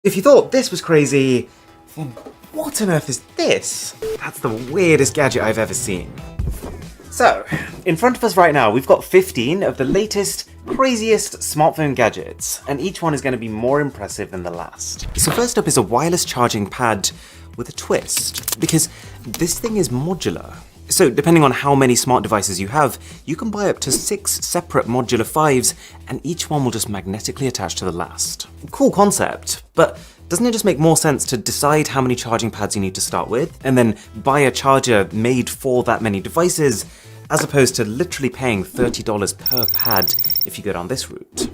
If you thought this was crazy, then what on earth is this? That's the weirdest gadget I've ever seen. So, in front of us right now, we've got 15 of the latest, craziest smartphone gadgets, and each one is going to be more impressive than the last. So first up is a wireless charging pad with a twist, because this thing is modular. So depending on how many smart devices you have, you can buy up to 6 separate modular 5s, and each one will just magnetically attach to the last. Cool concept, but doesn't it just make more sense to decide how many charging pads you need to start with, and then buy a charger made for that many devices, as opposed to literally paying $30 per pad if you go down this route?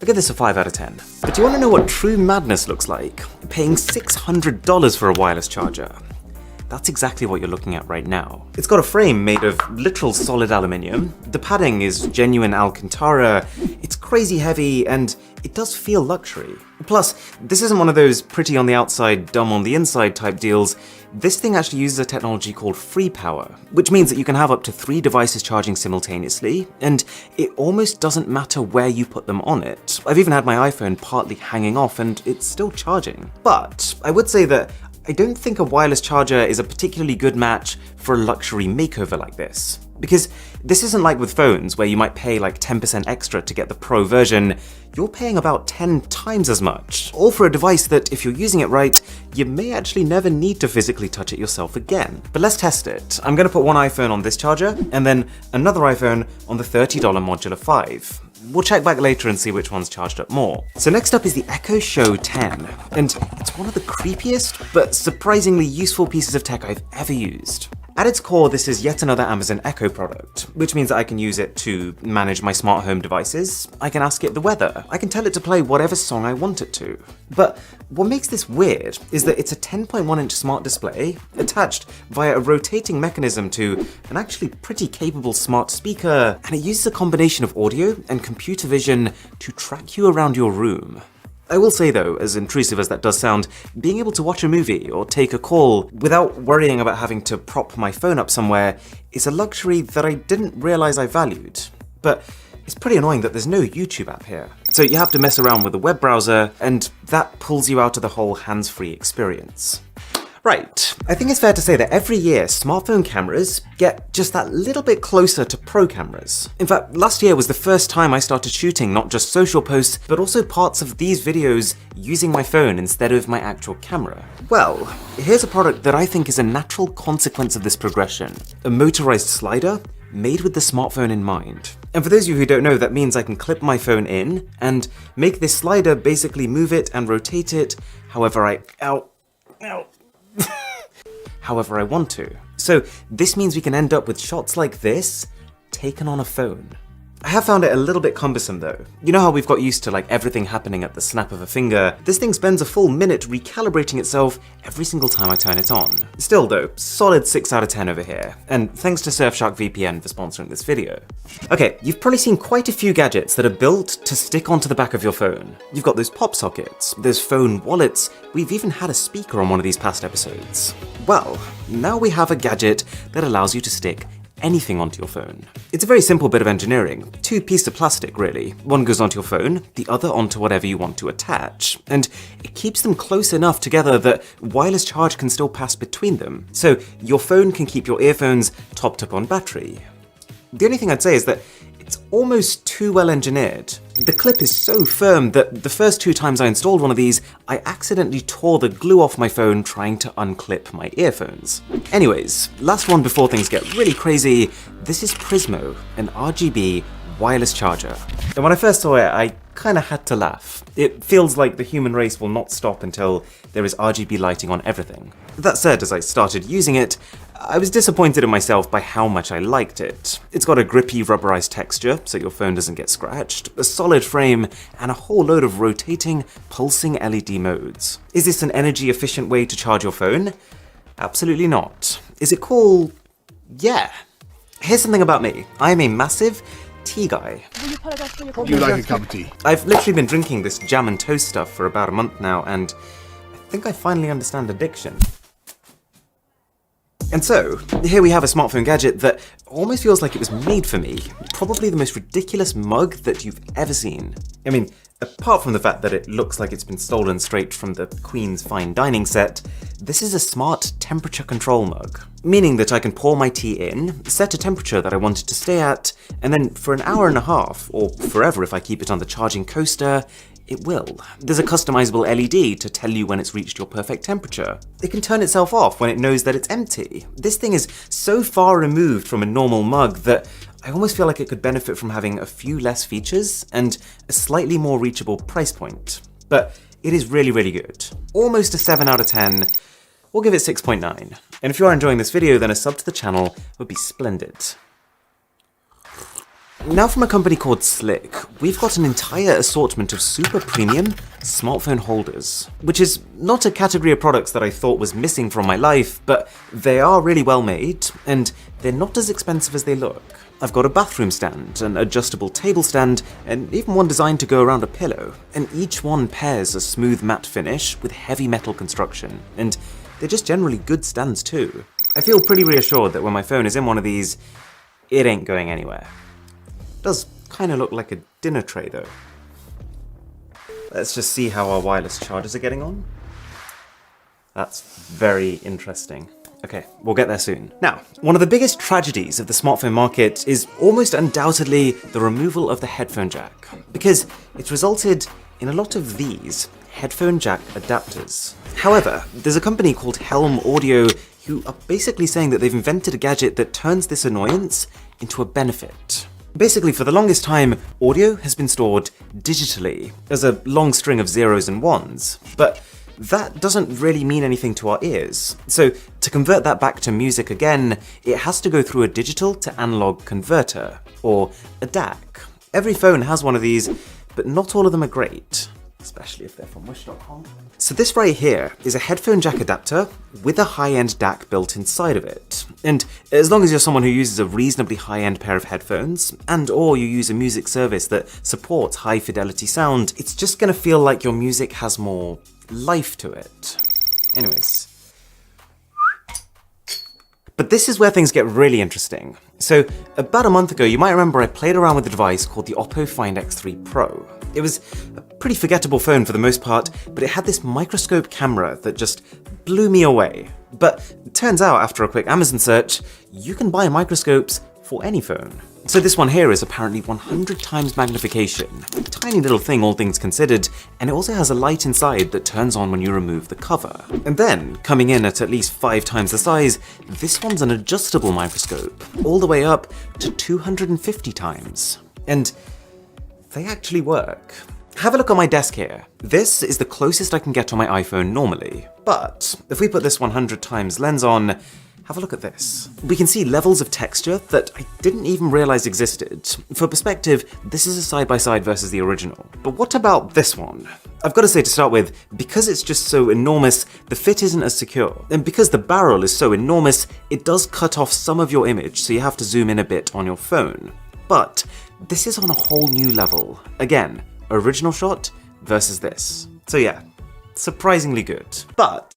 I give this a 5 out of 10. But do you want to know what true madness looks like? Paying $600 for a wireless charger. That's exactly what you're looking at right now. It's got a frame made of literal solid aluminium, the padding is genuine Alcantara, it's crazy heavy, and it does feel luxury. Plus, this isn't one of those pretty on the outside, dumb on the inside type deals. This thing actually uses a technology called free power, which means that you can have up to 3 devices charging simultaneously, and it almost doesn't matter where you put them on it. I've even had my iPhone partly hanging off and it's still charging. But I would say that I don't think a wireless charger is a particularly good match for a luxury makeover like this. Because this isn't like with phones where you might pay like 10% extra to get the Pro version. You're paying about 10 times as much, all for a device that, if you're using it right, you may actually never need to physically touch it yourself again. But let's test it. I'm going to put one iPhone on this charger, and then another iPhone on the $30 modular 5. We'll check back later and see which one's charged up more. So next up is the Echo Show 10, and it's one of the creepiest but surprisingly useful pieces of tech I've ever used. At its core, this is yet another Amazon Echo product, which means that I can use it to manage my smart home devices, I can ask it the weather, I can tell it to play whatever song I want it to. But what makes this weird is that it's a 10.1-inch smart display attached via a rotating mechanism to an actually pretty capable smart speaker, and it uses a combination of audio and computer vision to track you around your room. I will say though, as intrusive as that does sound, being able to watch a movie or take a call without worrying about having to prop my phone up somewhere is a luxury that I didn't realize I valued. But it's pretty annoying that there's no YouTube app here. So you have to mess around with a web browser, and that pulls you out of the whole hands-free experience. Right, I think it's fair to say that every year smartphone cameras get just that little bit closer to pro cameras. In fact, last year was the first time I started shooting not just social posts, but also parts of these videos using my phone instead of my actual camera. Well, here's a product that I think is a natural consequence of this progression. A motorized slider made with the smartphone in mind. And for those of you who don't know, that means I can clip my phone in and make this slider basically move it and rotate it however however I want to. So this means we can end up with shots like this taken on a phone. I have found it a little bit cumbersome though. You know how we've got used to like everything happening at the snap of a finger? This thing spends a full minute recalibrating itself every single time I turn it on. Still though, solid 6 out of 10 over here, and thanks to Surfshark VPN for sponsoring this video. Okay, you've probably seen quite a few gadgets that are built to stick onto the back of your phone. You've got those pop sockets, there's phone wallets, we've even had a speaker on one of these past episodes. Well, now we have a gadget that allows you to stick anything onto your phone. It's a very simple bit of engineering. 2 pieces of plastic, really. One goes onto your phone, the other onto whatever you want to attach, and it keeps them close enough together that wireless charge can still pass between them, so your phone can keep your earphones topped up on battery. The only thing I'd say is that it's almost too well engineered. The clip is so firm that the first 2 times I installed one of these, I accidentally tore the glue off my phone trying to unclip my earphones. Anyways, last one before things get really crazy, this is Prismo, an RGB wireless charger. And when I first saw it, I kinda had to laugh. It feels like the human race will not stop until there is RGB lighting on everything. That said, as I started using it, I was disappointed in myself by how much I liked it. It's got a grippy rubberized texture so your phone doesn't get scratched, a solid frame, and a whole load of rotating, pulsing LED modes. Is this an energy efficient way to charge your phone? Absolutely not. Is it cool? Yeah. Here's something about me. I am a massive tea guy. Would you like a cup of tea? I've literally been drinking this jam and toast stuff for about a month now, and I think I finally understand addiction. And so, here we have a smartphone gadget that almost feels like it was made for me. Probably the most ridiculous mug that you've ever seen. I mean, apart from the fact that it looks like it's been stolen straight from the Queen's fine dining set, this is a smart temperature control mug. Meaning that I can pour my tea in, set a temperature that I want it to stay at, and then for an hour and a half, or forever if I keep it on the charging coaster, it will. There's a customizable LED to tell you when it's reached your perfect temperature. It can turn itself off when it knows that it's empty. This thing is so far removed from a normal mug that I almost feel like it could benefit from having a few less features and a slightly more reachable price point. But it is really, really good. Almost a 7 out of 10. We'll give it 6.9. And if you are enjoying this video, then a sub to the channel would be splendid. Now from a company called Slick, we've got an entire assortment of super premium smartphone holders, which is not a category of products that I thought was missing from my life, but they are really well made, and they're not as expensive as they look. I've got a bathroom stand, an adjustable table stand, and even one designed to go around a pillow, and each one pairs a smooth matte finish with heavy metal construction, and they're just generally good stands too. I feel pretty reassured that when my phone is in one of these, it ain't going anywhere. Does kind of look like a dinner tray though. Let's just see how our wireless chargers are getting on. That's very interesting. Okay, we'll get there soon. Now, one of the biggest tragedies of the smartphone market is almost undoubtedly the removal of the headphone jack, because it's resulted in a lot of these headphone jack adapters. However, there's a company called Helm Audio who are basically saying that they've invented a gadget that turns this annoyance into a benefit. Basically, for the longest time, audio has been stored digitally as a long string of zeros and ones, but that doesn't really mean anything to our ears. So to convert that back to music again, it has to go through a digital to analog converter, or a DAC. Every phone has one of these, but not all of them are great, especially if they're from wish.com. So this right here is a headphone jack adapter with a high-end DAC built inside of it. And as long as you're someone who uses a reasonably high-end pair of headphones, and or you use a music service that supports high-fidelity sound, it's just gonna feel like your music has more life to it. Anyways. But this is where things get really interesting. So about a month ago, you might remember I played around with a device called the Oppo Find X3 Pro. It was a pretty forgettable phone for the most part, but it had this microscope camera that just blew me away. But it turns out, after a quick Amazon search, you can buy microscopes for any phone. So this one here is apparently 100 times magnification. Tiny little thing, all things considered, and it also has a light inside that turns on when you remove the cover. And then, coming in at least 5 times the size, this one's an adjustable microscope, all the way up to 250 times. And they actually work. Have a look at my desk here. This is the closest I can get on my iPhone normally. But if we put this 100 times lens on, have a look at this. We can see levels of texture that I didn't even realize existed. For perspective, this is a side-by-side versus the original. But what about this one? I've got to say to start with, because it's just so enormous, the fit isn't as secure. And because the barrel is so enormous, it does cut off some of your image, so you have to zoom in a bit on your phone. But this is on a whole new level. Again, original shot versus this. So yeah, surprisingly good. But